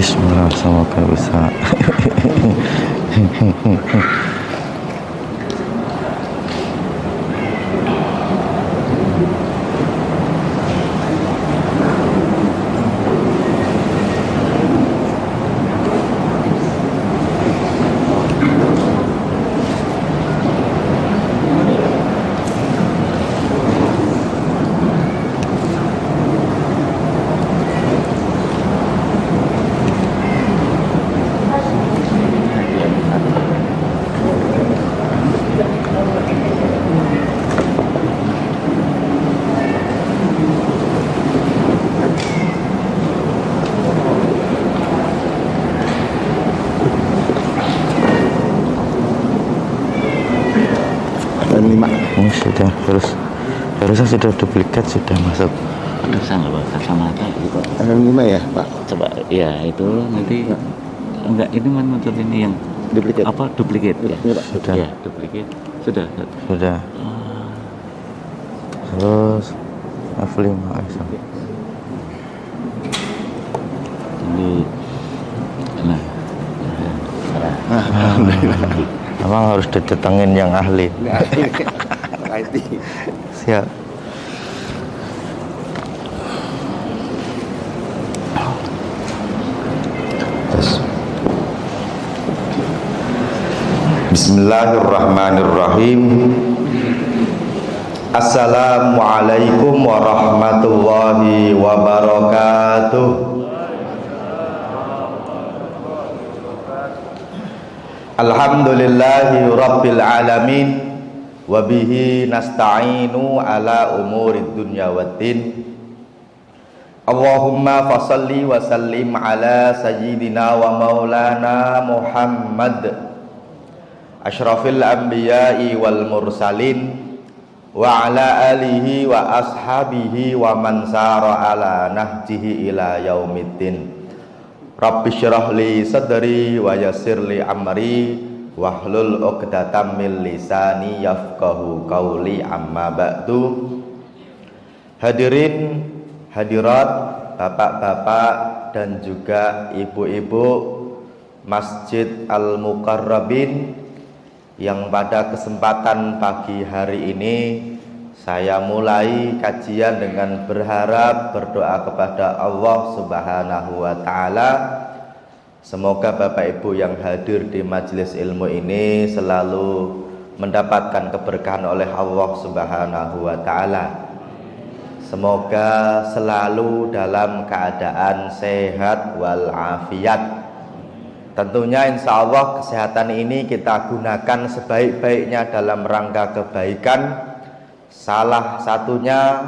Bismillah, semoga bisa. Ini sudah harusnya sudah duplikat, sudah masuk. Bisa nggak Pak? Kacamata gitu. Ada 5 ya Pak? Coba ya itu nanti enggak ini muncul ini yang Duplikat. apa duplikat ya? Pak. Sudah. Ya duplikat sudah. Sudah. Terus F5 ISO. Ini nah. Abang harus ditetengin yang ahli. IT. Siap. Bismillahirrahmanirrahim. Assalamualaikum warahmatullahi wabarakatuh. Alhamdulillahi rabbil alamin. Wabihi nasta'inu ala umurid dunya waddin. Allahumma fasalli wa sallim ala sayyidina wa maulana Muhammad asyrafil anbiya'i wal mursalin wa ala alihi wa ashabihi wa man sara ala nahjihi ila yaumiddin. Rabbi syrah li sadri wa yassir li amri wahlul 'uqdatam min lisani yafqahu qawli, amma ba'du. Hadirin hadirat, bapak-bapak dan juga ibu-ibu Masjid Al-Muqarrabin, yang pada kesempatan pagi hari ini saya mulai kajian dengan berharap berdoa kepada Allah Subhanahu wa taala. Semoga Bapak Ibu yang hadir di majelis ilmu ini selalu mendapatkan keberkahan oleh Allah Subhanahu wa taala. Semoga selalu dalam keadaan sehat walafiat. Tentunya insya Allah kesehatan ini kita gunakan sebaik-baiknya dalam rangka kebaikan. Salah satunya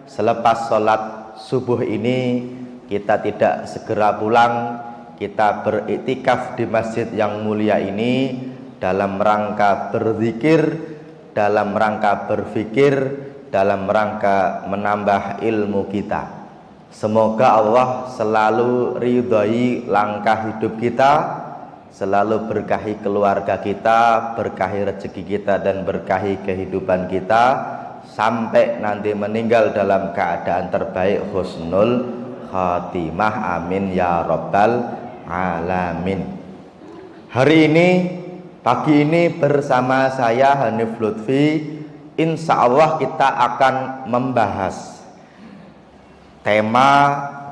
selepas sholat subuh ini kita tidak segera pulang, kita beriktikaf di masjid yang mulia ini dalam rangka berzikir, dalam rangka berfikir, dalam rangka menambah ilmu kita. Semoga Allah selalu ridhoi langkah hidup kita, selalu berkahi keluarga kita, berkahi rezeki kita, dan berkahi kehidupan kita sampai nanti meninggal dalam keadaan terbaik, husnul khatimah. Amin ya rabbal alamin. Hari ini, pagi ini bersama saya Hanif Lutfi, insya Allah kita akan membahas tema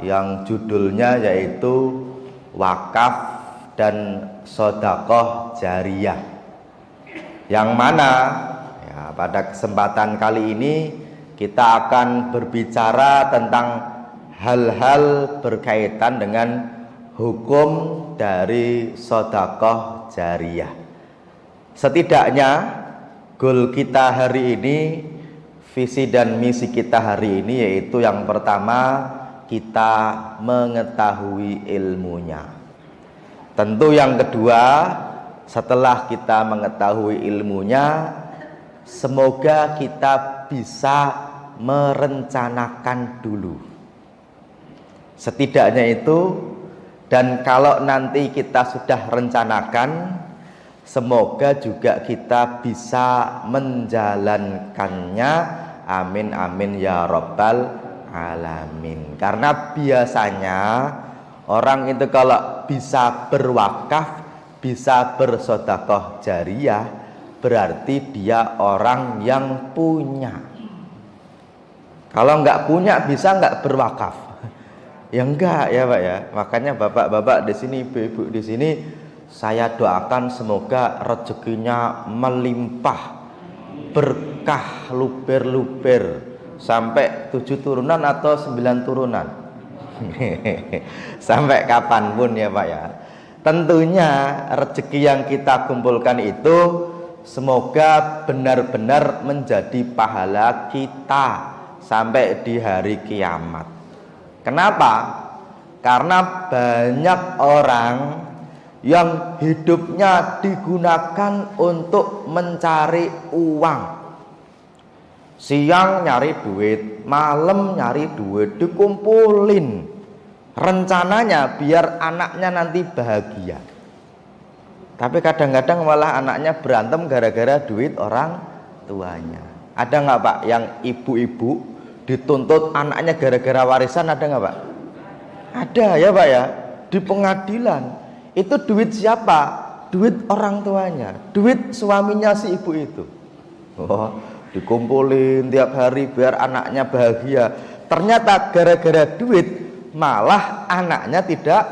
yang judulnya yaitu wakaf dan sedekah jariyah, yang mana ya, pada kesempatan kali ini kita akan berbicara tentang hal-hal berkaitan dengan hukum dari sedekah jariyah. Setidaknya Goal kita hari ini, visi dan misi kita hari ini yaitu yang pertama, kita mengetahui ilmunya. Tentu yang kedua, setelah kita mengetahui ilmunya, semoga kita bisa merencanakan dulu. Setidaknya itu, dan kalau nanti kita sudah rencanakan, semoga juga kita bisa menjalankannya. Amin amin ya rabbal alamin. Karena biasanya orang itu kalau bisa berwakaf, bisa bersedekah jariyah, berarti dia orang yang punya. Kalau nggak punya, bisa nggak berwakaf? Ya enggak ya Pak ya. Makanya bapak-bapak di sini, ibu-ibu di sini, saya doakan semoga rezekinya melimpah, berkah luber-luber sampai 7 turunan atau 9 turunan. Sampai kapanpun ya Pak ya. Tentunya rezeki yang kita kumpulkan itu semoga benar-benar menjadi pahala kita sampai di hari kiamat. Kenapa? Karena banyak orang yang hidupnya digunakan untuk mencari uang. Siang nyari duit, malam nyari duit, dikumpulin. Rencananya biar anaknya nanti bahagia. Tapi kadang-kadang malah anaknya berantem gara-gara duit orang tuanya. Ada nggak Pak yang ibu-ibu dituntut anaknya gara-gara warisan, ada nggak Pak? Ada ya Pak ya. Di pengadilan itu duit siapa? Duit orang tuanya, duit suaminya si ibu itu. Oh, dikumpulin tiap hari biar anaknya bahagia. Ternyata gara-gara duit malah anaknya tidak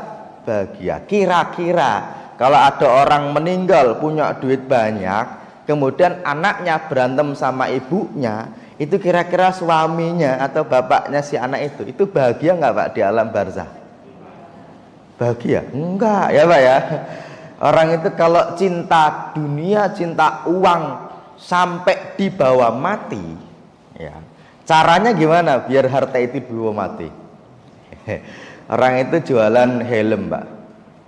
bahagia. Kira-kira kalau ada orang meninggal punya duit banyak, kemudian anaknya berantem sama ibunya, itu kira-kira suaminya atau bapaknya si anak itu bahagia nggak Pak di alam barzah? Bahagia? Enggak ya Pak ya. Orang itu kalau cinta dunia, cinta uang sampai dibawa mati, ya, caranya gimana biar harta itu dibawa mati? Orang itu jualan helm Pak.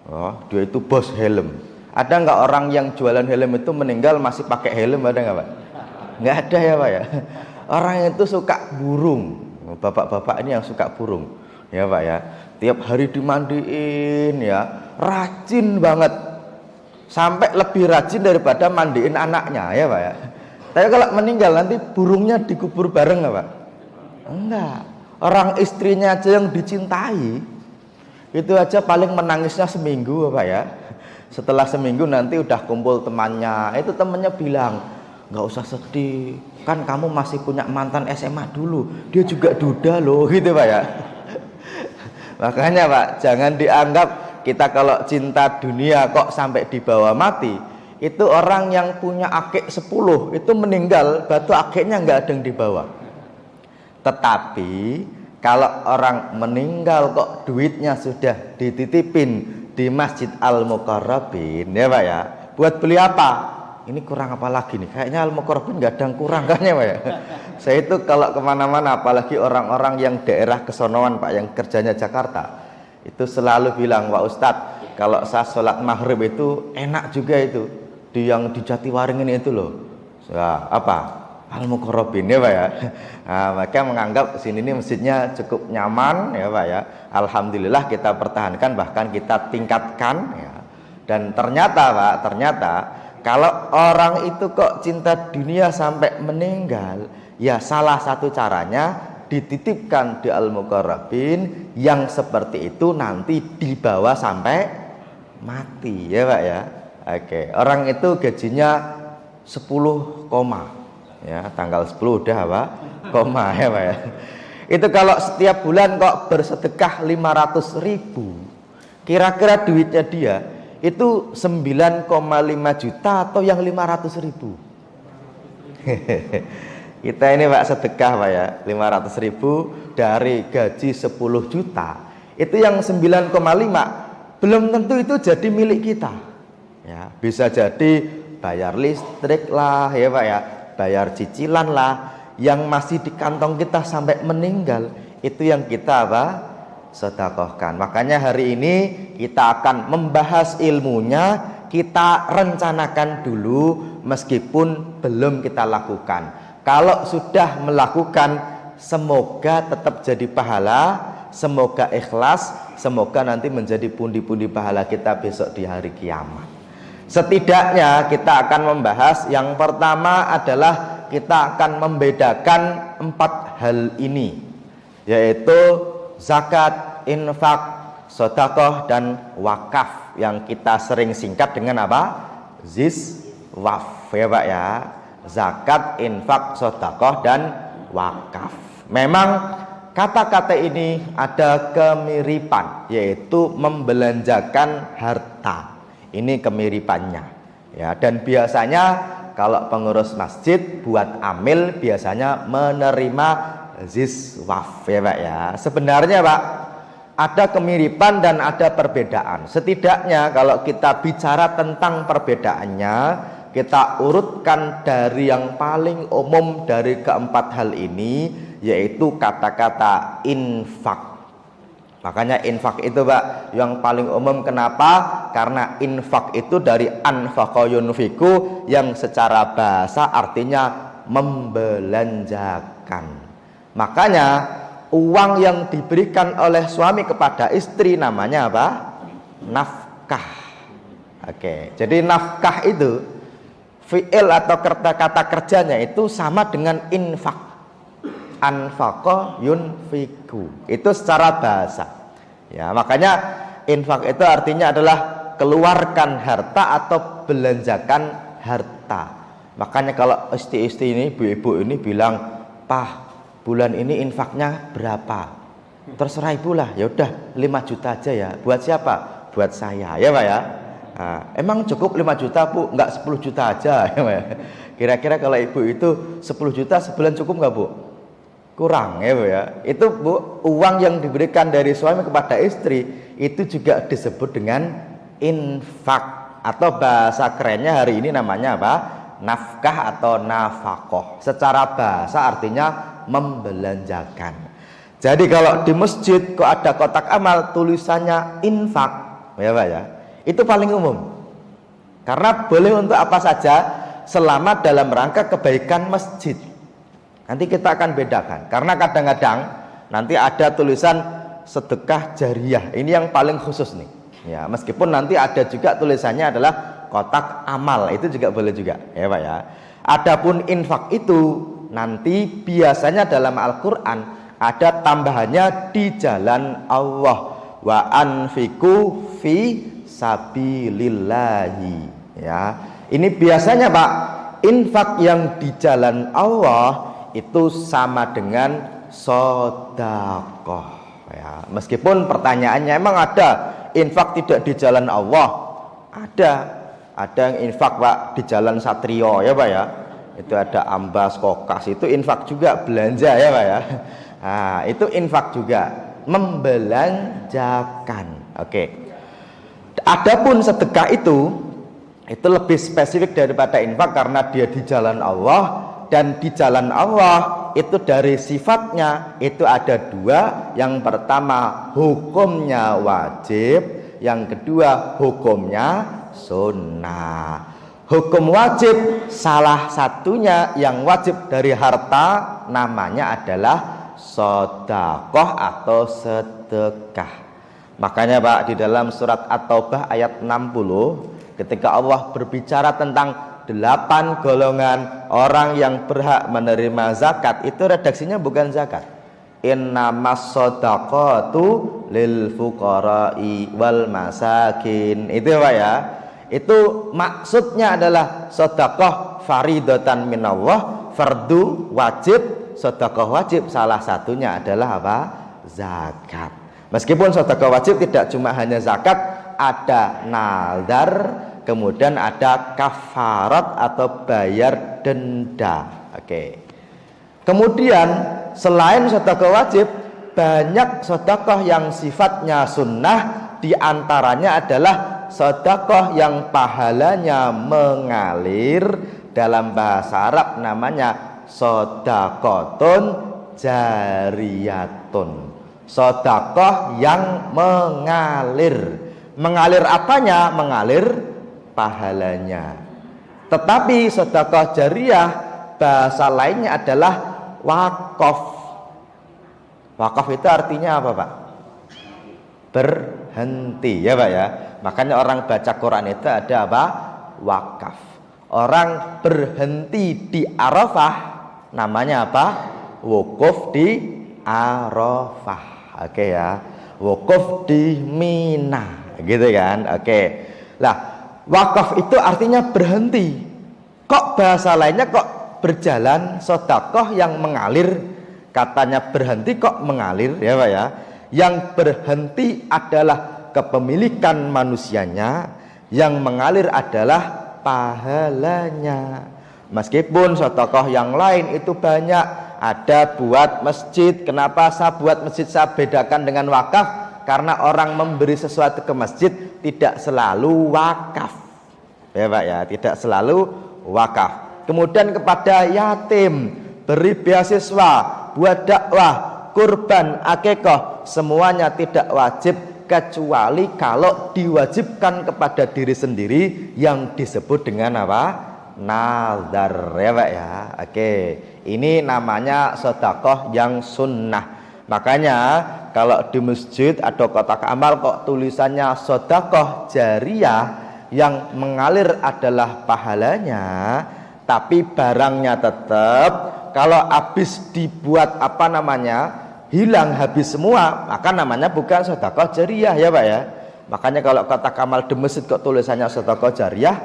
Oh, dia itu bos helm. Ada nggak orang yang jualan helm itu meninggal masih pakai helm, ada nggak Pak? Nggak ada ya Pak ya. Orang itu suka burung. Bapak-bapak ini yang suka burung ya Pak ya. Tiap hari dimandiin ya, rajin banget. Sampai lebih rajin daripada mandiin anaknya ya Pak ya. Tapi kalau meninggal nanti burungnya dikubur bareng nggak Pak? Enggak. Orang istrinya aja yang dicintai itu aja paling menangisnya seminggu Pak ya. Setelah seminggu nanti udah kumpul temannya, itu temannya bilang, nggak usah sedih, kan kamu masih punya mantan SMA dulu, dia juga duda loh, gitu Pak ya. Makanya Pak, jangan dianggap kita kalau cinta dunia kok sampai dibawa mati. Itu orang yang punya akik 10 itu meninggal, batu akiknya nggak ada yang dibawa. Tetapi kalau orang meninggal kok duitnya sudah dititipin di Masjid Al-Muqarrabin ya Pak ya, buat beli apa? Ini kurang apa lagi nih? Kayaknya Al-Muqarrabin nggak ada yang kurang kan ya Pak ya. Saya itu kalau kemana-mana, apalagi orang-orang yang daerah kesonoan Pak, yang kerjanya Jakarta, itu selalu bilang, Pak Ustadz, kalau saya sholat maghrib itu enak juga itu di yang di Jatiwaringin itu loh. Ya, apa? Al-Muqarrabin ya Pak ya. Nah, mereka menganggap sini ini masjidnya cukup nyaman ya Pak ya. Alhamdulillah kita pertahankan, bahkan kita tingkatkan ya. Dan ternyata Pak, ternyata kalau orang itu kok cinta dunia sampai meninggal, ya salah satu caranya dititipkan di Al-Muqarrabin yang seperti itu nanti dibawa sampai mati ya Pak ya. Oke, orang itu gajinya 10 koma. Ya, tanggal 10 udah apa? Koma ya Pak ya. Itu kalau setiap bulan kok bersedekah 500.000, kira-kira duitnya dia itu 9,5 juta atau yang 500.000? Kita ini Pak sedekah Pak ya, 500.000 dari gaji 10 juta. Itu yang 9,5 belum tentu itu jadi milik kita. Ya, bisa jadi bayar listrik lah ya Pak ya, bayar cicilan lah, yang masih di kantong kita sampai meninggal, itu yang kita apa? Sedekahkan. Makanya hari ini kita akan membahas ilmunya, kita rencanakan dulu meskipun belum kita lakukan. Kalau sudah melakukan, semoga tetap jadi pahala, semoga ikhlas, semoga nanti menjadi pundi-pundi pahala kita besok di hari kiamat. Setidaknya kita akan membahas, yang pertama adalah kita akan membedakan 4 hal ini, yaitu zakat, infak, sedekah, dan wakaf, yang kita sering singkat dengan apa? Ziswaf ya Pak ya. Zakat, infak, sedekah, dan wakaf. Memang kata-kata ini ada kemiripan, yaitu membelanjakan harta. Ini kemiripannya ya. Dan biasanya kalau pengurus masjid buat amil biasanya menerima ziswaf ya Pak ya. Sebenarnya Pak, ada kemiripan dan ada perbedaan. Setidaknya kalau kita bicara tentang perbedaannya, kita urutkan dari yang paling umum dari keempat hal ini, yaitu kata-kata infak. Makanya infak itu Pak yang paling umum. Kenapa? Karena infak itu dari anfaqa yunfiku, yang secara bahasa artinya membelanjakan. Makanya uang yang diberikan oleh suami kepada istri namanya apa? Nafkah. Oke, jadi nafkah itu fi'il atau kata kerjanya itu sama dengan infak. Anfaqa yunfiku, itu secara bahasa ya. Makanya infak itu artinya adalah keluarkan harta atau belanjakan harta. Makanya kalau istri-istri ini, ibu-ibu ini bilang, "Pak, bulan ini infaknya berapa?" Terserah ibu lah, ya udah 5 juta aja ya. Buat siapa? Buat saya ya Pak ya. Nah, emang cukup 5 juta Bu? Enggak, 10 juta aja ya Pak ya. Kira-kira kalau ibu itu 10 juta sebulan cukup enggak Bu? Kurang ya Bu ya. Itu Bu, uang yang diberikan dari suami kepada istri itu juga disebut dengan infak, atau bahasa kerennya hari ini namanya apa? Nafkah atau nafaqah. Secara bahasa artinya membelanjakan. Jadi kalau di masjid kok ada kotak amal tulisannya infak ya Pak ya, itu paling umum. Karena boleh untuk apa saja selama dalam rangka kebaikan masjid. Nanti kita akan bedakan, karena kadang-kadang nanti ada tulisan sedekah jariyah, ini yang paling khusus nih ya. Meskipun nanti ada juga tulisannya adalah kotak amal, itu juga boleh juga ya Pak ya. Adapun infak itu nanti biasanya dalam Al-Quran ada tambahannya di jalan Allah, wa anfiku fi sabilillahi ya. Ini biasanya Pak, infak yang di jalan Allah itu sama dengan sedekah ya. Meskipun pertanyaannya, emang ada infak tidak di jalan Allah? Ada yang infak Pak di jalan Satrio ya Pak ya. Itu ada ambas, kokas, itu infak juga, belanja ya Pak ya. Nah, itu infak juga, membelanjakan. Oke. Adapun sedekah itu lebih spesifik daripada infak karena dia di jalan Allah. Dan di jalan Allah itu dari sifatnya itu ada 2. Yang pertama hukumnya wajib, yang kedua hukumnya sunnah. Hukum wajib salah satunya yang wajib dari harta namanya adalah sedekah atau sedekah. Makanya Pak, di dalam surat At-Taubah ayat 60 ketika Allah berbicara tentang 8 golongan orang yang berhak menerima zakat, itu redaksinya bukan zakat. Innamas shadaqatu lil fuqara'i wal masakin. Itu Pak ya. Itu maksudnya adalah sedekah faridatan minallah, fardu wajib, sedekah wajib salah satunya adalah apa? Zakat. Meskipun sedekah wajib tidak cuma hanya zakat, ada nadar, kemudian ada kafarat atau bayar denda. Oke. Kemudian selain sedekah wajib, banyak sedekah yang sifatnya sunnah, diantaranya adalah sedekah yang pahalanya mengalir. Dalam bahasa Arab namanya sedekahun jariyatun. Sedekah yang mengalir. Mengalir apanya? Mengalir pahalanya. Tetapi sedekah jariyah bahasa lainnya adalah wakaf. Wakaf itu artinya apa, Pak? Berhenti, ya Pak ya. Makanya orang baca Quran itu ada apa? Wakaf. Orang berhenti di Arafah namanya apa? Wukuf di Arafah. Oke ya. Wukuf di Mina, gitu kan? Oke. Lah, wakaf itu artinya berhenti. Kok bahasa lainnya kok berjalan? Sedekah yang mengalir. Katanya berhenti kok mengalir, ya Pak ya. Yang berhenti adalah kepemilikan manusianya, yang mengalir adalah pahalanya. Meskipun sedekah yang lain itu banyak, ada buat masjid. Kenapa saya buat masjid saya bedakan dengan wakaf? Karena orang memberi sesuatu ke masjid tidak selalu wakaf, ya Pak ya, tidak selalu wakaf. Kemudian kepada yatim beri beasiswa, buat dakwah, kurban, akikah, semuanya tidak wajib kecuali kalau diwajibkan kepada diri sendiri yang disebut dengan apa? Nazar, ya Pak ya. Oke, ini namanya sedekah yang sunnah. Makanya kalau di masjid atau kotak amal kok tulisannya sedekah jariyah, yang mengalir adalah pahalanya, tapi barangnya tetap kalau habis dibuat apa namanya hilang habis semua, maka namanya bukan sedekah jariyah, ya Pak ya. Makanya kalau kotak amal di masjid kok tulisannya sedekah jariyah,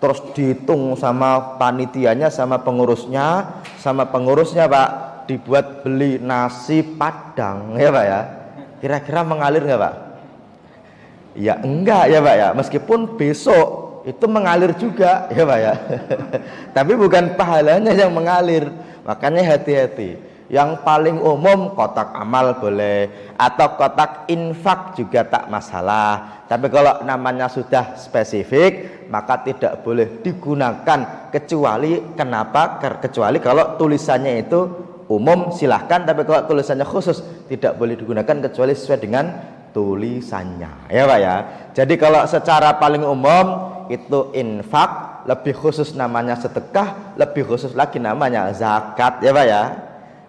terus dihitung sama panitianya, sama pengurusnya Pak, dibuat beli nasi padang, ya Pak ya. Kira-kira mengalir nggak Pak? Ya enggak, ya Pak ya. Meskipun besok itu mengalir juga, ya Pak ya. Tapi bukan pahalanya yang mengalir. Makanya hati-hati. Yang paling umum kotak amal boleh, atau kotak infak juga tak masalah. Tapi kalau namanya sudah spesifik, maka tidak boleh digunakan kecuali kenapa? Kecuali kalau tulisannya itu umum silahkan, tapi kalau tulisannya khusus tidak boleh digunakan kecuali sesuai dengan tulisannya, ya Pak ya. Jadi kalau secara paling umum itu infak, lebih khusus namanya sedekah, lebih khusus lagi namanya zakat, ya Pak ya.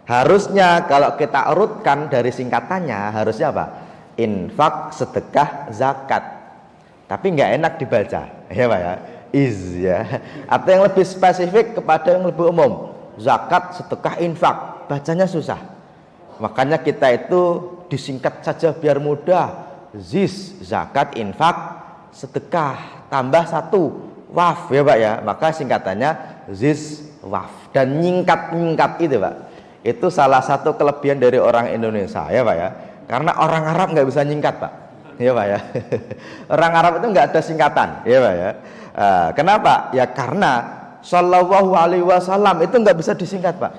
Harusnya kalau kita urutkan dari singkatannya harusnya apa? Infak, sedekah, zakat. Tapi nggak enak dibaca, ya Pak ya. Ya. Atau yang lebih spesifik kepada yang lebih umum, zakat, sedekah, infak, bacanya susah. Makanya kita itu disingkat saja biar mudah. Zis, zakat, infak, sedekah, tambah satu waf, ya Pak ya. Maka singkatannya zis waf. Dan nyingkat itu Pak, itu salah satu kelebihan dari orang Indonesia, ya Pak ya. Karena orang Arab nggak bisa nyingkat Pak, ya Pak ya. Orang Arab itu nggak ada singkatan, ya Pak ya. Kenapa? Ya karena Shallallahu Alaihi Wasallam itu nggak bisa disingkat Pak.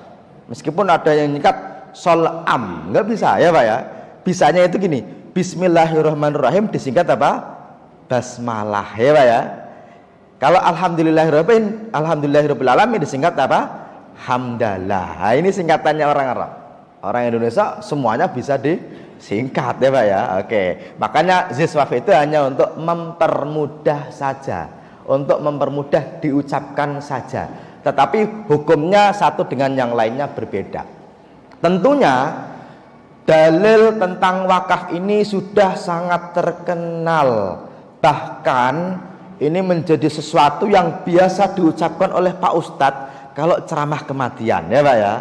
Meskipun ada yang nyingkat Solam, nggak bisa, ya Pak ya. Bisanya itu gini, Bismillahirrahmanirrahim disingkat apa? Basmalah, ya Pak ya. Kalau Alhamdulillahirabbil alamin disingkat apa? Hamdalah. Nah, ini singkatannya orang Arab. Orang Indonesia semuanya bisa disingkat, ya Pak ya. Oke. Makanya ziswaf itu hanya untuk mempermudah saja, untuk mempermudah diucapkan saja. Tetapi hukumnya satu dengan yang lainnya berbeda. Tentunya dalil tentang wakaf ini sudah sangat terkenal. Bahkan ini menjadi sesuatu yang biasa diucapkan oleh Pak Ustadz kalau ceramah kematian, ya Pak ya.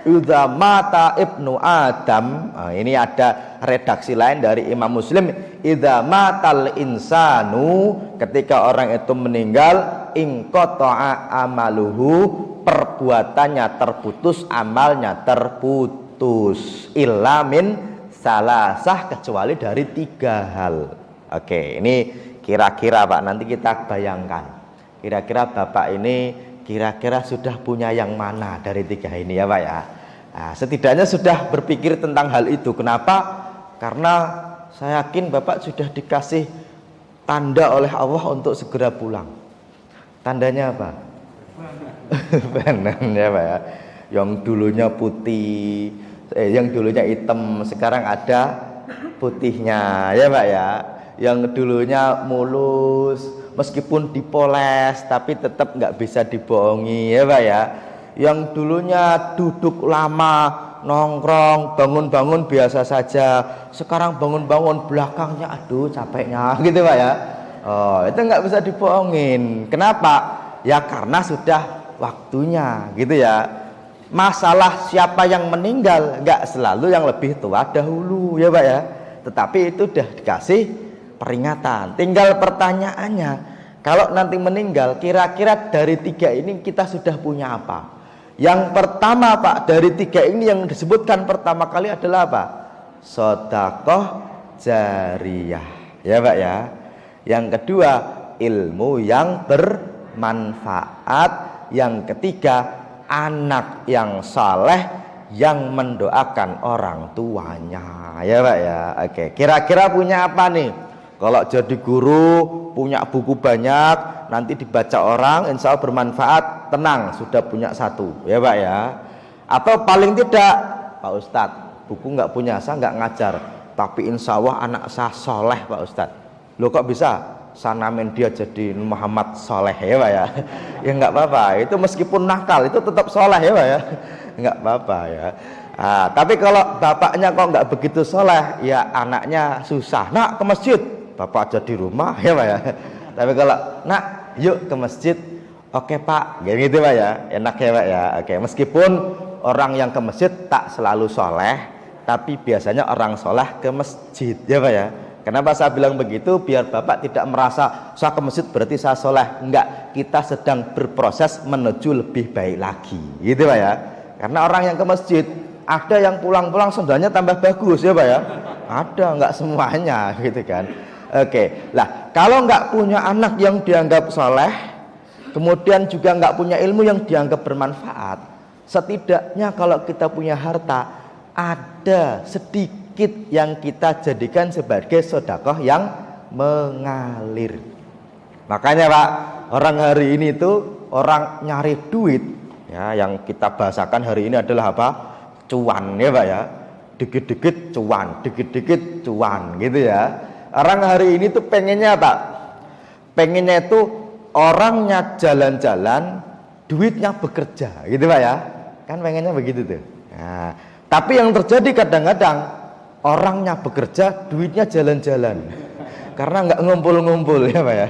Idza mata ibnu Adam. Nah, ini ada redaksi lain dari Imam Muslim. Idza matal insanu, ketika orang itu meninggal, inqata'a amaluhu, perbuatannya terputus, amalnya terputus. Illa min salasah, kecuali dari 3 hal. Oke, ini kira-kira Pak, nanti kita bayangkan. Kira-kira Bapak ini kira-kira sudah punya yang mana dari 3 ini, ya Pak ya. Nah, setidaknya sudah berpikir tentang hal itu. Kenapa? Karena saya yakin Bapak sudah dikasih tanda oleh Allah untuk segera pulang. Tandanya apa? Banan ya Pak ya. Yang dulunya putih, yang dulunya hitam sekarang ada putihnya ya Pak ya. Yang dulunya mulus meskipun dipoles tapi tetap nggak bisa dibohongi ya Pak ya. Yang dulunya duduk lama nongkrong bangun-bangun biasa saja, sekarang bangun-bangun belakangnya aduh capeknya gitu Pak ya. Oh itu nggak bisa dibohongin. Kenapa? Ya karena sudah waktunya gitu ya. Masalah siapa yang meninggal nggak selalu yang lebih tua dahulu ya Pak ya, tetapi itu udah dikasih peringatan. Tinggal pertanyaannya, kalau nanti meninggal kira-kira dari 3 ini kita sudah punya apa? Yang pertama Pak, dari 3 ini yang disebutkan pertama kali adalah apa? Sedekah jariyah ya Pak ya. Yang kedua ilmu yang bermanfaat. Yang ketiga anak yang saleh yang mendoakan orang tuanya ya Pak ya. Oke, kira-kira punya apa nih? Kalau jadi guru punya buku banyak, nanti dibaca orang insya Allah bermanfaat, tenang sudah punya 1 ya Pak ya. Atau paling tidak Pak Ustadz, buku nggak punya, saya nggak ngajar, tapi insya Allah anak saya soleh Pak Ustadz. Loh kok bisa? Sanamin dia jadi Muhammad soleh ya Pak ya. Ya nggak apa-apa, itu meskipun nakal itu tetap soleh ya Pak ya. Nggak apa-apa ya. Tapi kalau bapaknya kok nggak begitu soleh, ya anaknya susah. Nak ke masjid, bapak aja di rumah ya Pak ya. Tapi kalau nak yuk ke masjid, oke Pak, gitu Pak ya, enak ya Pak ya. Oke, meskipun orang yang ke masjid tak selalu soleh, tapi biasanya orang soleh ke masjid ya Pak ya. Kenapa saya bilang begitu? Biar bapak tidak merasa saya ke masjid berarti saya soleh. Enggak, kita sedang berproses menuju lebih baik lagi gitu Pak ya. Karena orang yang ke masjid ada yang pulang-pulang sendalnya tambah bagus ya Pak ya. Ada, enggak semuanya gitu kan. Oke, lah kalau enggak punya anak yang dianggap soleh, kemudian juga enggak punya ilmu yang dianggap bermanfaat, setidaknya kalau kita punya harta ada sedikit yang kita jadikan sebagai sedekah yang mengalir. Makanya Pak, orang hari ini itu orang nyari duit ya, yang kita bahasakan hari ini adalah apa? Cuan ya Pak ya. Dikit-dikit cuan, dikit-dikit cuan gitu ya. Orang hari ini tuh pengennya apa? Pengennya itu orangnya jalan-jalan, duitnya bekerja gitu Pak ya. Kan pengennya begitu tuh. Nah, tapi yang terjadi kadang-kadang orangnya bekerja, duitnya jalan-jalan. Karena nggak ngumpul-ngumpul ya Pak ya.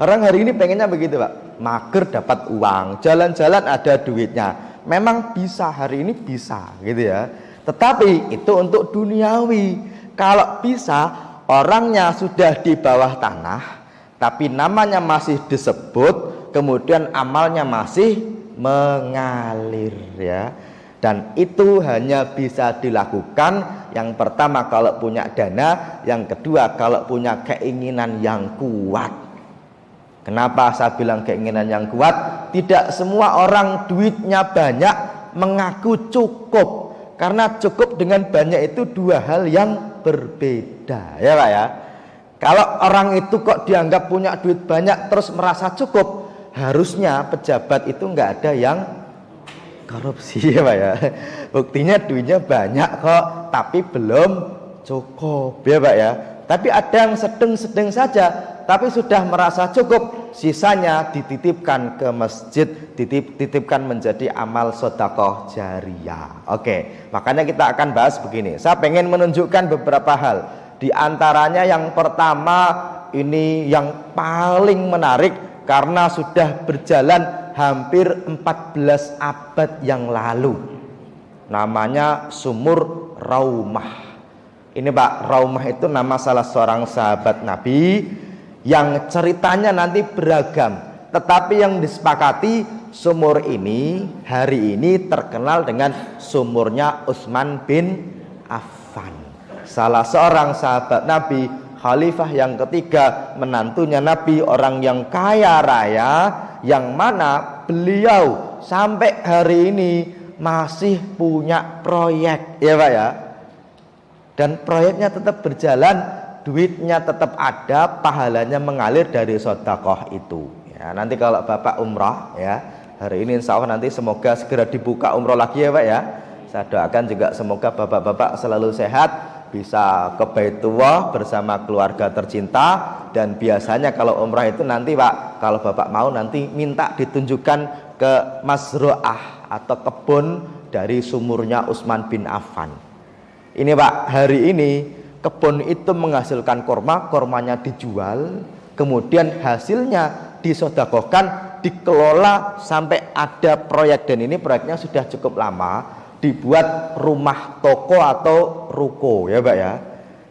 Orang hari ini pengennya begitu Pak. Mager dapat uang, jalan-jalan ada duitnya. Memang bisa, hari ini bisa gitu ya. Tetapi itu untuk duniawi. Kalau bisa orangnya sudah di bawah tanah, tapi namanya masih disebut, kemudian amalnya masih mengalir ya. Dan itu hanya bisa dilakukan yang pertama kalau punya dana, yang kedua kalau punya keinginan yang kuat. Kenapa saya bilang keinginan yang kuat? Tidak semua orang duitnya banyak mengaku cukup. Karena cukup dengan banyak itu 2 hal yang berbeda ya Pak ya. Kalau orang itu kok dianggap punya duit banyak terus merasa cukup, harusnya pejabat itu nggak ada yang korupsi ya Pak ya. Buktinya duitnya banyak kok tapi belum cukup ya Pak ya. Tapi ada yang sedang-sedang saja tapi sudah merasa cukup, sisanya dititipkan ke masjid, dititipkan menjadi amal sedekah jariyah. Oke, makanya kita akan bahas begini. Saya pengen menunjukkan beberapa hal. Di antaranya yang pertama ini yang paling menarik karena sudah berjalan hampir 14 abad yang lalu. Namanya Sumur Raumah. Ini Pak, Raumah itu nama salah seorang sahabat Nabi yang ceritanya nanti beragam. Tetapi yang disepakati sumur ini hari ini terkenal dengan sumurnya Utsman bin Affan. Salah seorang sahabat Nabi, khalifah yang ketiga, menantunya Nabi, orang yang kaya raya, yang mana beliau sampai hari ini masih punya proyek ya Pak ya. Dan proyeknya tetap berjalan duitnya tetap ada, pahalanya mengalir dari sedekah itu. Ya, nanti kalau Bapak umrah ya, hari ini insya Allah nanti semoga segera dibuka umrah lagi ya Pak ya. Saya doakan juga semoga Bapak-bapak selalu sehat, bisa ke Baitullah bersama keluarga tercinta. Dan biasanya kalau umrah itu nanti Pak, kalau Bapak mau nanti minta ditunjukkan ke Mazro'ah atau kebun dari sumurnya Utsman bin Affan. Ini Pak, hari ini kebun itu menghasilkan korma, kormanya dijual, kemudian hasilnya disedekahkan, dikelola sampai ada proyek, dan ini proyeknya sudah cukup lama, dibuat rumah toko atau ruko ya Pak ya.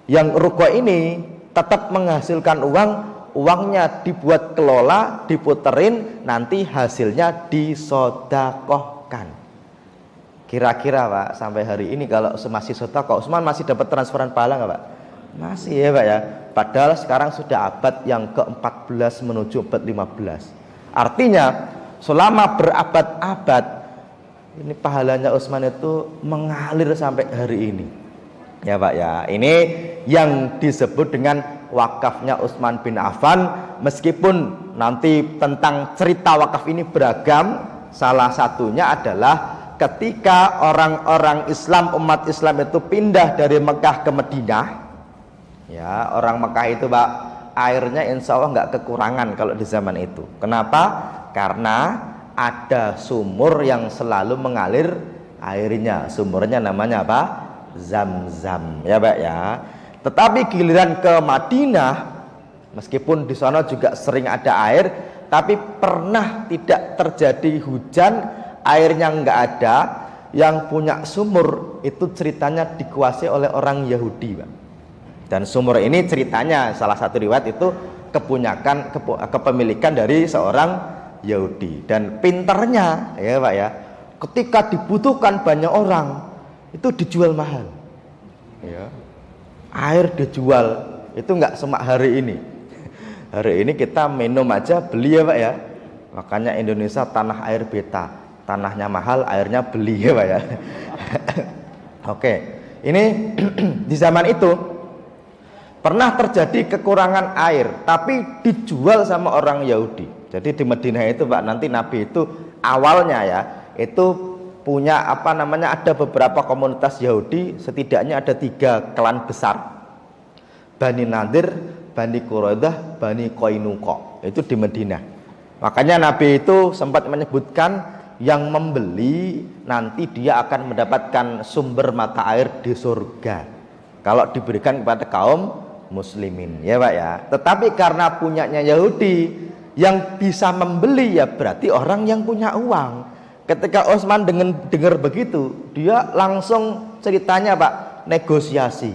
Yang ruko ini tetap menghasilkan uang, uangnya dibuat kelola, diputerin, nanti hasilnya disedekahkan. Kira-kira Pak, sampai hari ini kalau masih sedekah, Utsman masih dapat transferan pahala nggak Pak? Masih ya Pak ya. Padahal sekarang sudah abad yang ke-14 menuju abad 15. Artinya selama berabad-abad ini pahalanya Utsman itu mengalir sampai hari ini. Ya Pak ya. Ini yang disebut dengan wakafnya Utsman bin Affan. Meskipun nanti tentang cerita wakaf ini beragam, salah satunya adalah ketika orang-orang Islam, umat Islam itu pindah dari Mekah ke Madinah, ya orang Mekah itu Pak, airnya insya Allah nggak kekurangan kalau di zaman itu. Kenapa? Karena ada sumur yang selalu mengalir airnya. Sumurnya namanya apa? Zam-zam, ya Pak ya. Tetapi giliran ke Madinah, meskipun di sana juga sering ada air, tapi pernah tidak terjadi hujan, airnya nggak ada. Yang punya sumur itu ceritanya dikuasai oleh orang Yahudi Pak. Dan sumur ini ceritanya salah satu riwayat itu kepemilikan dari seorang Yahudi. Dan pinternya ya Pak ya, ketika dibutuhkan banyak orang itu dijual mahal ya. Air dijual itu nggak semak hari ini. Hari ini kita minum aja beli ya Pak ya. Makanya Indonesia tanah air beta, tanahnya mahal, airnya beli ya Pak ya. Oke, ini di zaman itu pernah terjadi kekurangan air, tapi dijual sama orang Yahudi. Jadi di Madinah itu Pak, nanti Nabi itu awalnya ya, itu punya apa namanya, ada beberapa komunitas Yahudi, setidaknya ada 3 klan besar, Bani Nadir, Bani Quraidah, Bani Qainuqa, itu di Madinah. Makanya Nabi itu sempat menyebutkan yang membeli nanti dia akan mendapatkan sumber mata air di surga kalau diberikan kepada kaum muslimin ya Pak ya. Tetapi karena punyanya Yahudi, yang bisa membeli ya berarti orang yang punya uang. Ketika Utsman dengar begitu, dia langsung ceritanya Pak, negosiasi,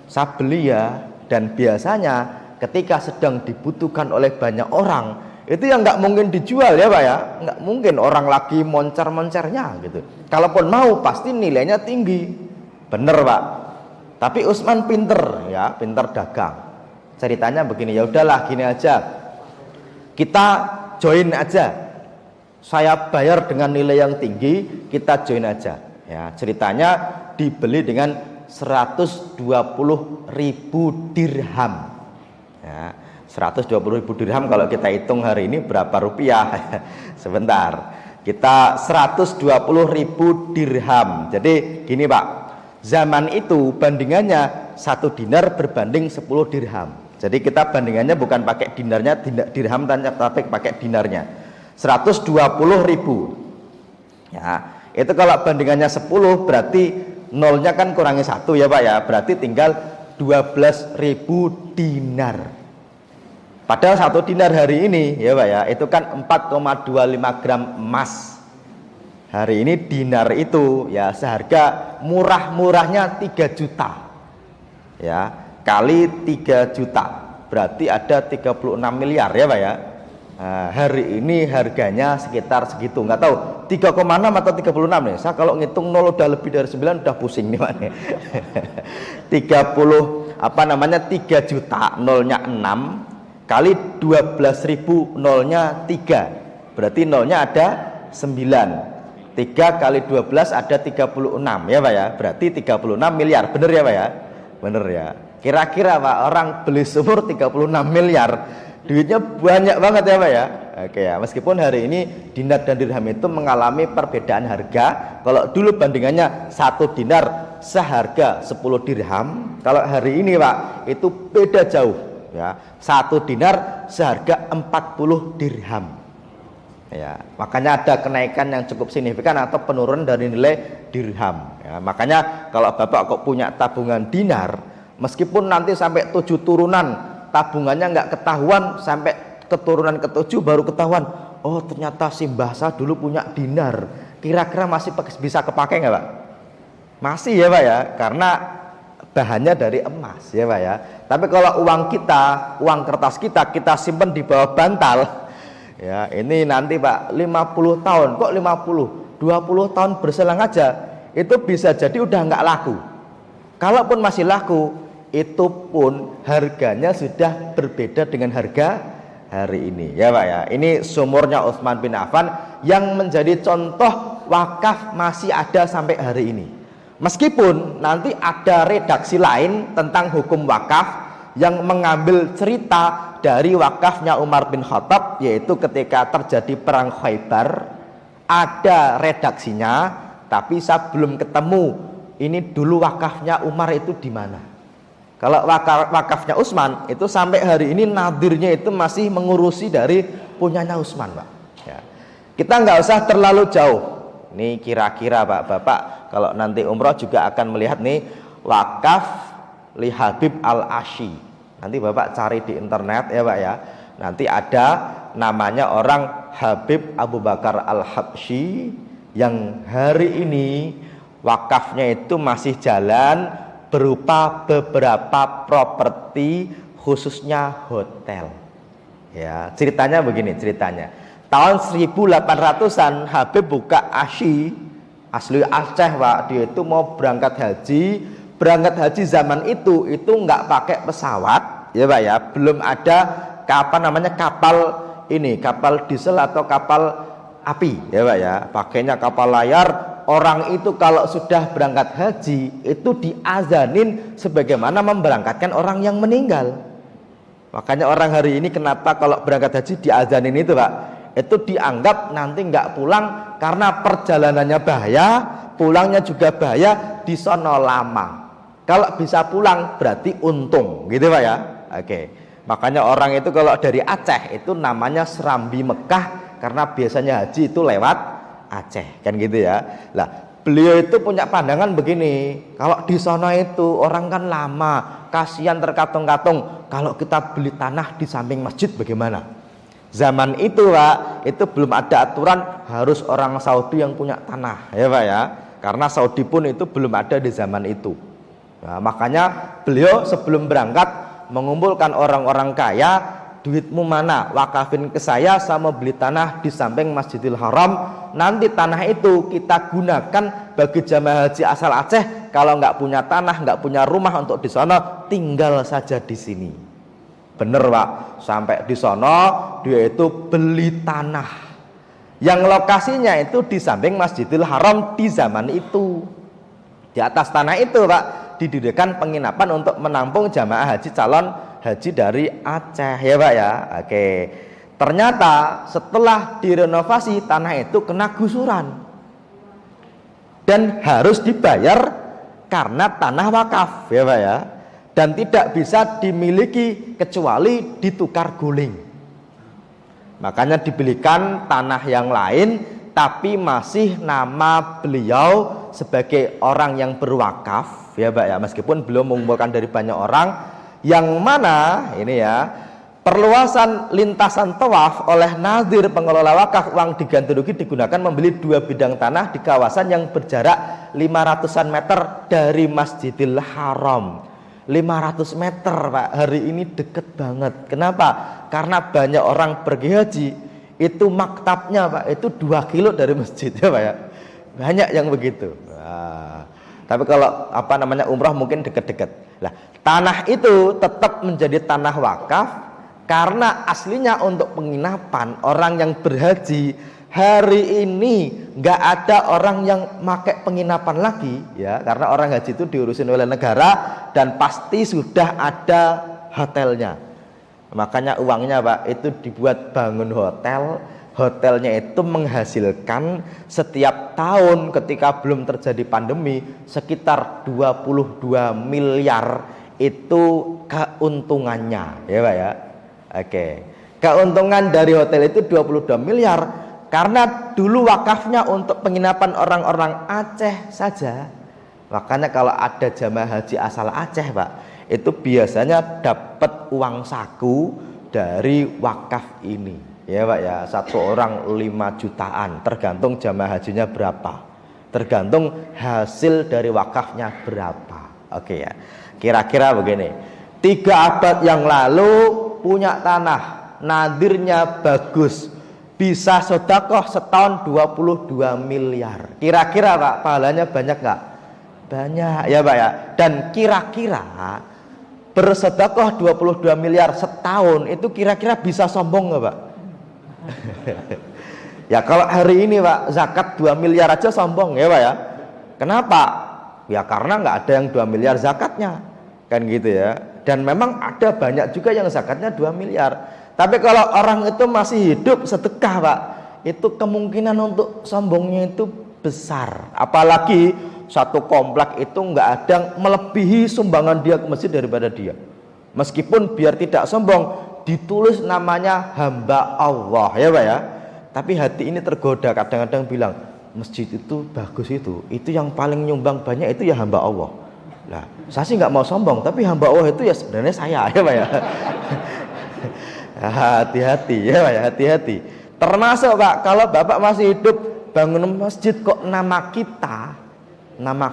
saya beli ya. Dan biasanya ketika sedang dibutuhkan oleh banyak orang, itu yang nggak mungkin dijual ya Pak ya, nggak mungkin orang lagi moncer-moncernya gitu. Kalaupun mau pasti nilainya tinggi, bener Pak. Tapi Utsman pinter ya, pinter dagang. Ceritanya begini, ya udahlah gini aja, kita join aja, saya bayar dengan nilai yang tinggi, kita join aja. Ya ceritanya dibeli dengan 120.000 dirham. Ya. 120.000 dirham kalau kita hitung hari ini berapa rupiah? Sebentar, kita 120.000 dirham. Jadi gini Pak, zaman itu bandingannya 1 dinar berbanding 10 dirham. Jadi kita bandingannya bukan pakai dinarnya, dirham, tapi pakai dinarnya. 120.000 ya, itu kalau bandingannya 10 berarti nolnya kan kurangi 1 ya Pak ya, berarti tinggal 12.000 dinar. Padahal 1 dinar hari ini ya Pak ya, itu kan 4,25 gram emas. Hari ini dinar itu ya seharga murah-murahnya 3 juta ya, kali 3 juta berarti ada 36 miliar ya Pak ya. Nah, hari ini harganya sekitar segitu, nggak tahu 3,6 atau 36 nih. Saya kalau ngitung 0 udah lebih dari 9 udah pusing nih Pak. 3 juta, nolnya 6 kali 12.000, nolnya 3, berarti nolnya ada 9. 3 kali 12 ada 36 ya Pak ya, berarti 36 miliar, bener ya Pak ya? Bener ya. Kira-kira Pak, orang beli sumur 36 miliar, duitnya banyak banget ya Pak ya. Oke ya, meskipun hari ini dinar dan dirham itu mengalami perbedaan harga. Kalau dulu bandingannya 1 dinar seharga 10 dirham, kalau hari ini Pak itu beda jauh ya. 1 dinar seharga 40 dirham. Ya, makanya ada kenaikan yang cukup signifikan atau penurunan dari nilai dirham. Ya, makanya kalau Bapak kok punya tabungan dinar, meskipun nanti sampai 7 turunan tabungannya nggak ketahuan, sampai keturunan ke-7 baru ketahuan, oh ternyata si Mbah Sa dulu punya dinar, kira-kira masih bisa kepakai nggak Pak? Masih ya Pak ya, karena bahannya dari emas ya Pak ya. Tapi kalau uang kita, uang kertas kita simpan di bawah bantal ya, ini nanti Pak 50 tahun, kok 50, 20 tahun berselang aja itu bisa jadi udah nggak laku. Kalaupun masih laku, itu pun harganya sudah berbeda dengan harga hari ini ya Pak ya. Ini sumurnya Utsman bin Affan yang menjadi contoh wakaf masih ada sampai hari ini. Meskipun nanti ada redaksi lain tentang hukum wakaf yang mengambil cerita dari wakafnya Umar bin Khattab, yaitu ketika terjadi perang Khaybar, ada redaksinya, tapi saya belum ketemu ini dulu wakafnya Umar itu di mana. Kalau wakafnya Utsman itu sampai hari ini nadirnya itu masih mengurusi dari punyanya Utsman Pak ya. Kita nggak usah terlalu jauh. Ini kira-kira Pak, Bapak kalau nanti umroh juga akan melihat nih wakaf li Habib al-Asy. Nanti Bapak cari di internet ya Pak ya. Nanti ada namanya orang Habib Abu Bakar al-Habsyi yang hari ini wakafnya itu masih jalan berupa beberapa properti, khususnya hotel. Ya, ceritanya begini ceritanya. Tahun 1800-an Habib buka Asy, asli Aceh Pak. Dia itu mau berangkat haji. Berangkat haji zaman itu nggak pakai pesawat ya Pak ya. Belum ada kapal ini, kapal diesel atau kapal api ya Pak ya. Pakainya kapal layar. Orang itu kalau sudah berangkat haji itu diazanin sebagaimana memberangkatkan orang yang meninggal. Makanya orang hari ini kenapa kalau berangkat haji diazanin itu Pak, itu dianggap nanti nggak pulang karena perjalanannya bahaya, pulangnya juga bahaya, di sono lama. Kalau bisa pulang berarti untung, gitu Pak ya. Oke. Makanya orang itu kalau dari Aceh itu namanya Serambi Mekah, karena biasanya haji itu lewat Aceh, kan gitu ya. Lah, beliau itu punya pandangan begini, kalau di sana itu orang kan lama, kasihan terkatung-katung, kalau kita beli tanah di samping masjid bagaimana? Zaman itu Pak, itu belum ada aturan harus orang Saudi yang punya tanah ya Pak ya. Karena Saudi pun itu belum ada di zaman itu. Nah, makanya beliau sebelum berangkat mengumpulkan orang-orang kaya, duitmu mana? Wakafin ke saya sama beli tanah di samping Masjidil Haram. Nanti tanah itu kita gunakan bagi jamaah haji asal Aceh. Kalau nggak punya tanah, nggak punya rumah untuk di sana, tinggal saja di sini. Bener Pak, sampai di sono dia itu beli tanah yang lokasinya itu di samping Masjidil Haram di zaman itu. Di atas tanah itu Pak didirikan penginapan untuk menampung jamaah haji calon haji dari Aceh ya Pak ya. Oke. Ternyata setelah direnovasi tanah itu kena gusuran dan harus dibayar karena tanah wakaf ya Pak ya. Dan tidak bisa dimiliki kecuali ditukar guling. Makanya dibelikan tanah yang lain, tapi masih nama beliau sebagai orang yang berwakaf ya Pak ya, meskipun belum mengumpulkan dari banyak orang, yang mana ini ya, perluasan lintasan tawaf oleh nazir pengelola wakaf uang diganti rugi digunakan membeli 2 bidang tanah di kawasan yang berjarak 500-an meter dari Masjidil Haram. 500 meter Pak, hari ini deket banget. Kenapa? Karena banyak orang pergi haji itu maktabnya Pak itu 2 kilo dari masjid ya Pak ya. Banyak yang begitu. Nah, tapi kalau umrah mungkin deket-deket. Lah, tanah itu tetap menjadi tanah wakaf karena aslinya untuk penginapan orang yang berhaji hari ini nggak ada orang yang pakai penginapan lagi ya, karena orang haji itu diurusin oleh negara dan pasti sudah ada hotelnya. Makanya uangnya Pak itu dibuat bangun hotel. Hotelnya itu menghasilkan setiap tahun ketika belum terjadi pandemi sekitar 22 miliar itu keuntungannya ya Pak ya. Oke. Keuntungan dari hotel itu 22 miliar karena dulu wakafnya untuk penginapan orang-orang Aceh saja. Makanya kalau ada jamaah haji asal Aceh Pak, itu biasanya dapat uang saku dari wakaf ini. Ya Pak ya, satu orang 5 jutaan, tergantung jamaah hajinya berapa, tergantung hasil dari wakafnya berapa. Oke ya, kira-kira begini. 3 abad yang lalu punya tanah, nadirnya bagus, bisa sedekah setahun 22 miliar. Kira-kira Pak, pahalanya banyak nggak? Banyak ya Pak ya. Dan kira-kira bersedekah 22 miliar setahun itu kira-kira bisa sombong nggak Pak? Ya kalau hari ini Pak zakat 2 miliar aja sombong ya Pak ya. Kenapa? Ya karena nggak ada yang 2 miliar zakatnya kan gitu ya. Dan memang ada banyak juga yang zakatnya 2 miliar. Tapi kalau orang itu masih hidup sedekah Pak, itu kemungkinan untuk sombongnya itu besar. Apalagi satu komplek itu nggak ada yang melebihi sumbangan dia ke masjid daripada dia. Meskipun biar tidak sombong ditulis namanya hamba Allah ya Pak ya. Tapi hati ini tergoda kadang-kadang bilang masjid itu bagus, itu yang paling nyumbang banyak itu ya hamba Allah. Nah saya sih nggak mau sombong, tapi hamba Allah itu ya sebenarnya saya ya Pak ya. Hati-hati ya Pak ya, hati-hati. Termasuk Pak kalau Bapak masih hidup bangun masjid kok nama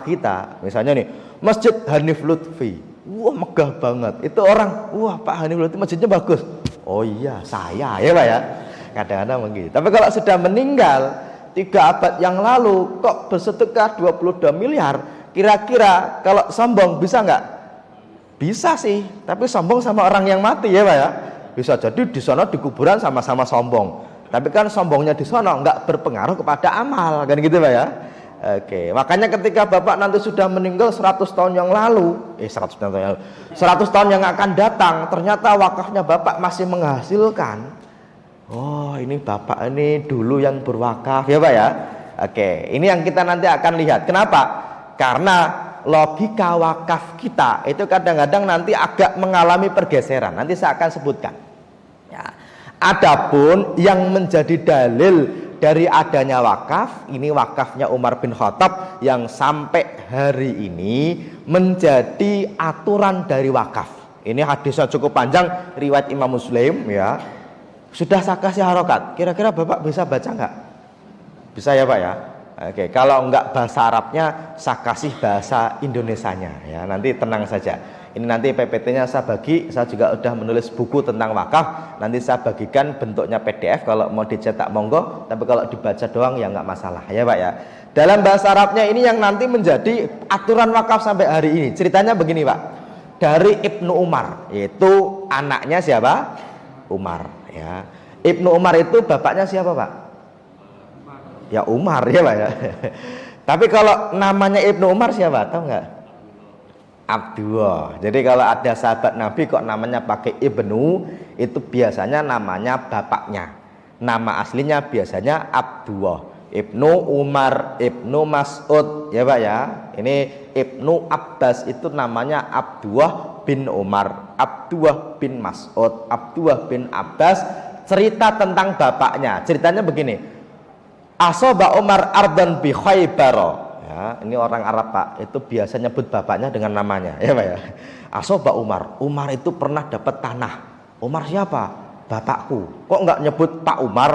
kita misalnya nih Masjid Hanif Lutfi, wah megah banget, itu orang wah Pak Hanif Lutfi masjidnya bagus, oh iya saya ya Pak ya, kadang-kadang begitu. Tapi kalau sudah meninggal 3 abad yang lalu kok bersedekah 22 miliar, kira-kira kalau sombong bisa nggak? Bisa sih, tapi sombong sama orang yang mati ya Pak ya. Bisa jadi di sana di kuburan sama-sama sombong, tapi kan sombongnya di sana nggak berpengaruh kepada amal kan gitu Pak ya. Oke, makanya ketika Bapak nanti sudah meninggal 100 tahun yang lalu, 100 tahun yang akan datang, ternyata wakafnya Bapak masih menghasilkan. Oh, ini Bapak ini dulu yang berwakaf ya Pak ya. Oke, ini yang kita nanti akan lihat. Kenapa? Karena logika wakaf kita itu kadang-kadang nanti agak mengalami pergeseran. Nanti saya akan sebutkan. Ya. Adapun yang menjadi dalil dari adanya wakaf, ini wakafnya Umar bin Khattab yang sampai hari ini menjadi aturan dari wakaf. Ini hadisnya cukup panjang, riwayat Imam Muslim ya. Sudah saya kasih harokat, kira-kira Bapak bisa baca nggak? Bisa ya Pak ya? Oke, kalau enggak bahasa Arabnya saya kasih bahasa Indonesianya ya. Nanti tenang saja. Ini nanti PPT-nya saya bagi, saya juga udah menulis buku tentang wakaf. Nanti saya bagikan bentuknya PDF, kalau mau dicetak monggo, tapi kalau dibaca doang ya nggak masalah ya Pak ya. Dalam bahasa Arabnya ini yang nanti menjadi aturan wakaf sampai hari ini. Ceritanya begini Pak. Dari Ibnu Umar, yaitu anaknya siapa? Umar ya. Ibnu Umar itu bapaknya siapa Pak? Ya Umar ya Pak ya. Tapi kalau namanya Ibnu Umar siapa? Tahu nggak? Abdullah. Jadi kalau ada sahabat Nabi kok namanya pakai Ibnu, itu biasanya namanya bapaknya. Nama aslinya biasanya Abdullah. Ibnu Umar, Ibnu Mas'ud ya Pak ya. Ini Ibnu Abbas itu namanya Abdullah bin Umar, Abdullah bin Mas'ud, Abdullah bin Abbas. Cerita tentang bapaknya. Ceritanya begini. Asoba Umar ardan bi Khaybar. Ya, ini orang Arab Pak, itu biasa nyebut bapaknya dengan namanya ya Pak ya. Asoba Umar, Umar itu pernah dapat tanah. Umar siapa? Bapakku. Kok nggak nyebut Pak Umar?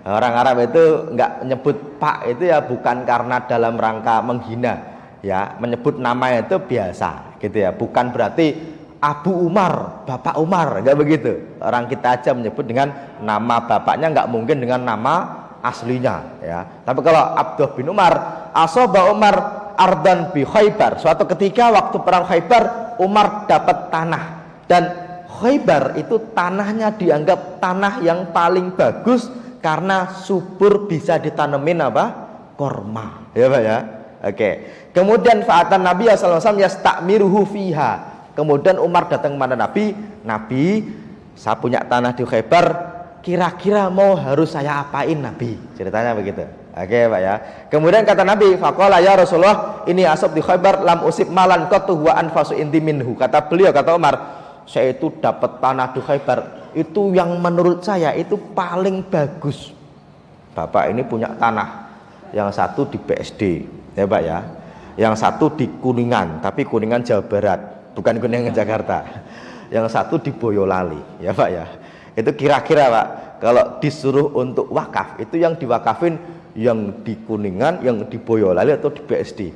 Orang Arab itu nggak nyebut Pak itu ya bukan karena dalam rangka menghina ya, menyebut nama itu biasa gitu ya, bukan berarti Abu Umar, Bapak Umar, nggak begitu. Orang kita aja menyebut dengan nama bapaknya, nggak mungkin dengan nama aslinya ya. Tapi kalau Abdullah bin Umar, asoba Umar ardan bi Khaybar. Suatu ketika waktu perang Khaybar, Umar dapat tanah, dan Khaybar itu tanahnya dianggap tanah yang paling bagus karena subur bisa ditanemin apa? Korma. Ya Pak ya. Oke. Kemudian fa'atan Nabi sallallahu alaihi wasallam yastamiruhu fiha. Kemudian Umar datang kepada Nabi, "Nabi, saya punya tanah di Khaybar, kira-kira mau harus saya apain Nabi?" Ceritanya begitu. Oke Pak ya. Kemudian kata Nabi, "Faqala ya Rasulullah, ini asab di Khaybar lam usib malan qatu wa anfasu indi minhu." Kata beliau, kata Umar, "Saya itu dapat tanah di Khaybar, itu yang menurut saya itu paling bagus." Bapak ini punya tanah, yang satu di BSD, ya Pak ya. Yang satu di Kuningan, tapi Kuningan Jawa Barat, bukan Kuningan Jakarta. Yang satu di Boyolali, ya Pak ya. Itu kira-kira Pak, kalau disuruh untuk wakaf, itu yang diwakafin yang di Kuningan, yang di Boyolali atau di BSD?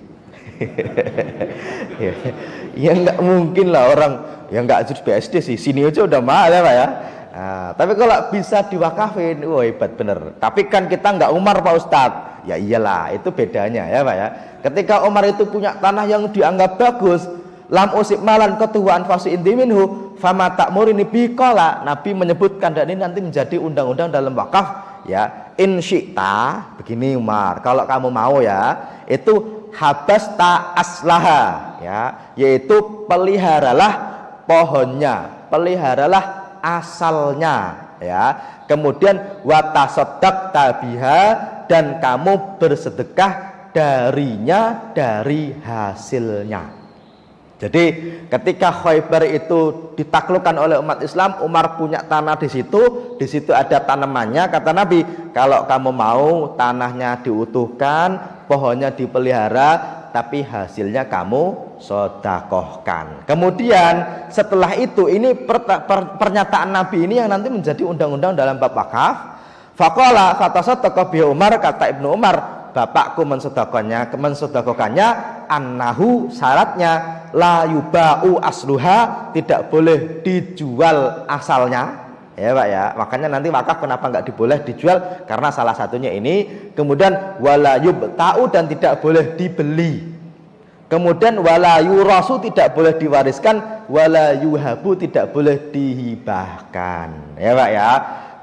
Ya nggak mungkin lah orang yang nggak harus BSD sih, sini aja udah mahal ya Pak ya. Nah, tapi kalau bisa diwakafin, wah hebat bener. Tapi kan kita nggak Umar Pak Ustadz. Ya iyalah, itu bedanya ya Pak ya. Ketika Umar itu punya tanah yang dianggap bagus, lam usib malan ketuaan fasi inti minhu fama ta'murini biqala. Nabi menyebutkan, dan ini nanti menjadi undang-undang dalam wakaf ya. In syi'ta, begini Umar, kalau kamu mau ya, itu habasta aslaha ya, yaitu peliharalah pohonnya, peliharalah asalnya ya. Kemudian watasaddaq tabiha, dan kamu bersedekah darinya, dari hasilnya. Jadi ketika Khaybar itu ditaklukkan oleh umat Islam, Umar punya tanah di situ ada tanamannya. Kata Nabi, kalau kamu mau tanahnya diutuhkan, pohonnya dipelihara, tapi hasilnya kamu sodakohkan. Kemudian setelah itu, ini pernyataan Nabi ini yang nanti menjadi undang-undang dalam bab wakaf. Faqala fatasaddaqa bi Umar, kata Ibnu Umar, bapakku mensedekahkannya, annahu, syaratnya la yuba'u asluha, tidak boleh dijual asalnya ya Pak ya. Makanya nanti wakaf kenapa nggak diboleh dijual, karena salah satunya ini. Kemudian wala yubta'u, dan tidak boleh dibeli. Kemudian wala yurasu, tidak boleh diwariskan. Wala yuhabu, tidak boleh dihibahkan ya Pak ya.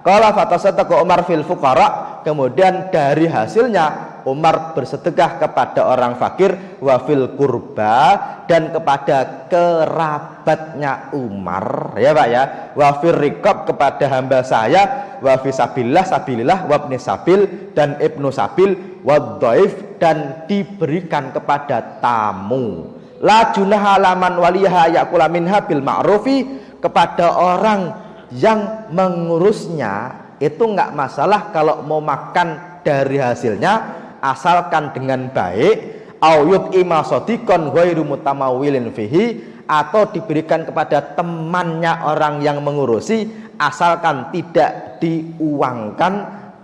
Qala fatasaddaqa Umar fil fuqara, kemudian dari hasilnya Umar bersedekah kepada orang fakir, wa fil qurba, dan kepada kerabatnya Umar ya Pak ya, wa fir riqab, kepada hamba saya, wa fi sabilillah wa ibni sabil, dan ibnu sabil, wa dhaif, dan diberikan kepada tamu. La junaha laman waliha yakula minha bil ma'rufi, kepada orang yang mengurusnya itu nggak masalah kalau mau makan dari hasilnya, asalkan dengan baik. Au yut'ima shadiqan ghairu mutamawilin fihi, atau diberikan kepada temannya orang yang mengurusi, asalkan tidak diuangkan,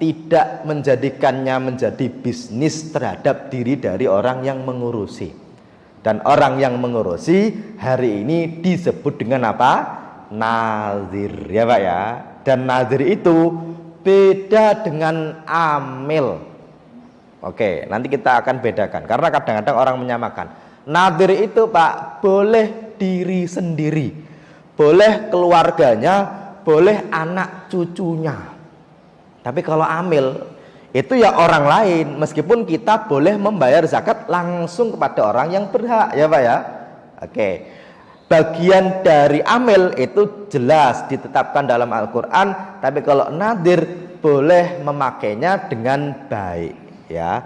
tidak menjadikannya menjadi bisnis terhadap diri dari orang yang mengurusi. Dan orang yang mengurusi hari ini disebut dengan apa? Nazir ya Pak ya. Dan nazir itu beda dengan amil. Oke, nanti kita akan bedakan, karena kadang-kadang orang menyamakan. Nazir itu Pak, boleh diri sendiri, boleh keluarganya, boleh anak cucunya. Tapi kalau amil itu ya orang lain, meskipun kita boleh membayar zakat langsung kepada orang yang berhak ya Pak ya. Oke. Bagian dari amil itu jelas ditetapkan dalam Al-Quran, tapi kalau nadir boleh memakainya dengan baik ya.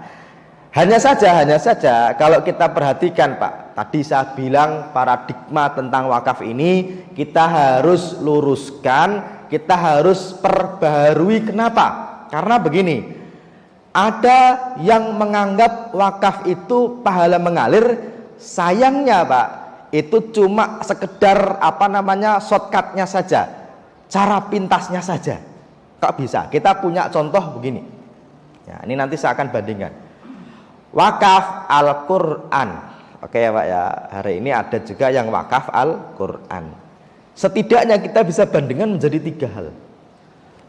Hanya saja kalau kita perhatikan Pak, tadi saya bilang paradigma tentang wakaf ini kita harus luruskan, kita harus perbaharui. Kenapa? Karena begini, ada yang menganggap wakaf itu pahala mengalir. Sayangnya Pak, itu cuma sekedar shortcutnya saja, cara pintasnya saja. Kok bisa? Kita punya contoh begini ya, ini nanti saya akan bandingkan wakaf Al-Quran. Oke ya Pak ya, hari ini ada juga yang wakaf Al-Quran. Setidaknya kita bisa bandingkan menjadi 3 hal.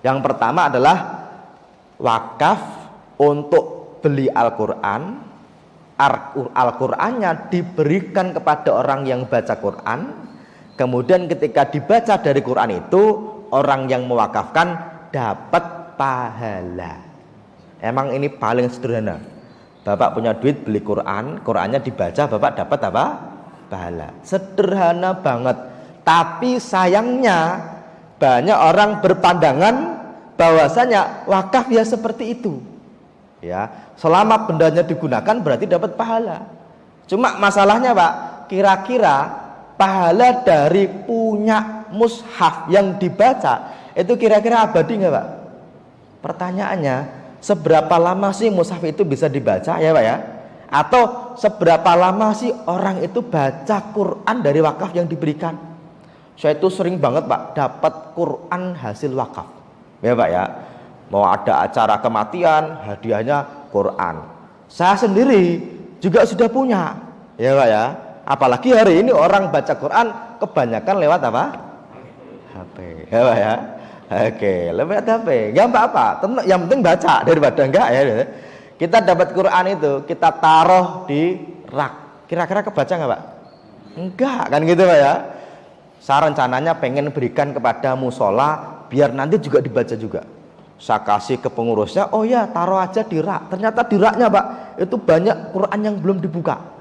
Yang pertama adalah wakaf untuk beli Al-Quran. Al-Qur'annya diberikan kepada orang yang baca Quran. Kemudian ketika dibaca dari Quran itu, orang yang mewakafkan dapat pahala. Emang ini paling sederhana. Bapak punya duit beli Quran, Qurannya dibaca, Bapak dapat apa? Pahala. Sederhana banget. Tapi sayangnya banyak orang berpandangan bahwasanya wakaf ya seperti itu. Ya, selama bendanya digunakan berarti dapat pahala. Cuma masalahnya Pak, kira-kira pahala dari punya mushaf yang dibaca itu kira-kira abadi nggak Pak? Pertanyaannya, seberapa lama sih mushaf itu bisa dibaca ya Pak ya? Atau seberapa lama sih orang itu baca Quran dari wakaf yang diberikan? Saya itu sering banget Pak dapat Quran hasil wakaf. Ya Pak ya. Mau ada acara kematian, hadiahnya Quran. Saya sendiri juga sudah punya. Ya Pak ya. Apalagi hari ini orang baca Quran kebanyakan lewat apa? HP. Ya Pak ya. Oke, lewat HP. Enggak apa-apa. Yang penting baca daripada enggak ya. Kita dapat Quran itu, kita taruh di rak. Kira-kira kebaca enggak Pak? Enggak, kan gitu Pak ya. Saya rencananya pengen berikan kepada musola biar nanti juga dibaca juga. Saya kasih ke pengurusnya, oh ya taruh aja di rak. Ternyata di raknya Pak itu banyak Quran yang belum dibuka.